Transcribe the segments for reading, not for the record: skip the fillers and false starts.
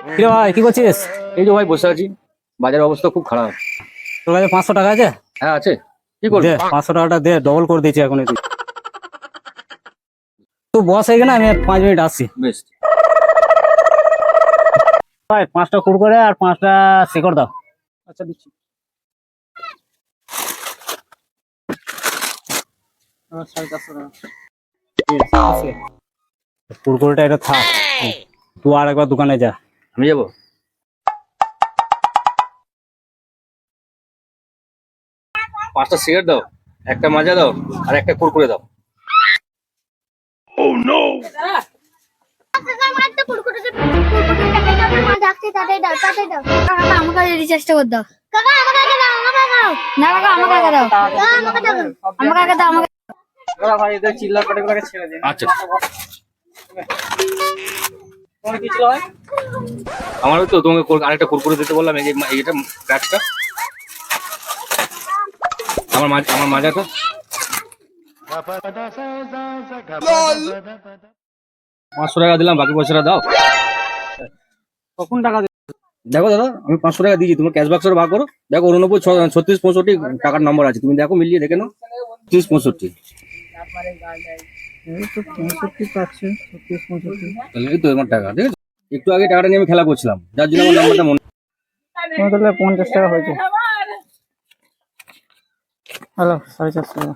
কি রে ভাই, কি করছিস? এই যে ভাই বসে আছি, বাজারের অবস্থা খুব খারাপ। তোর কাছে 500 টাকা আছে? হ্যাঁ আছে, কি করবি? দে 500 টাকাটা দে, ডবল করে দিয়েছি এখন। তুই বস এখানে, আমি 5 মিনিট আসছি। বেশ। ভাই 5টা কুড়কুড়ে আর 5টা শিকড় দাও। আচ্ছা দিচ্ছি। কুড়কুড়েটা এটা থাক, তুই আর একবার দোকানে যা। আমি যাবো? পাঁচটা সিগারেট দাও, একটা মাজা দাও, আর একটা কুরকুরে দাও। আমাকে রিচার্জটা করে দাও। কাকা আমাকে আগে দাও, আমাকে দাও। না কাকা আমাকে আগে দাও। আমাকে দাও। আমাকে আগে দাও, আমাকে। ভাই এদের চিল্লা পাটিগুলোকে ছেড়ে দে। আচ্ছা, তোমার কি ছিল ভাই? আমারও তো তোমাকে আরেকটা কুরকুরে দিতে বললাম, এই যে এইটা প্যাকটা। আমার মাজাটা। 500 টাকা দিলাম, বাকি পয়সাটা দাও। কখন টাকা দেখো দাদা, আমি 500 টাকা দিয়েছি, তোমার ক্যাশ বাক্সটা বার করো। দেখো 89, 36, 65 টাকার নম্বর আছে, তুমি দেখো মিলিয়ে দেখে নাও। 30, 65 তাহলে এই তো আমার টাকা, ঠিক আছে? একটু আগে টাকাটা নিয়ে আমি খেলা করছিলাম, যার জন্য আমার নাম্বারটা মনে। তাহলে 50 টাকা হয়েছে। হ্যালো, 450 টাকা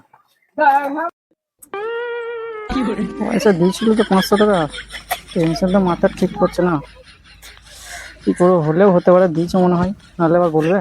পয়সা দিয়েছিল তো 500 টাকা। টেনশনটা মাথা ঠিক করছে না, কি করবো? হলেও হতে পারে দিয়েছে মনে হয়, নাহলে আবার বলবে।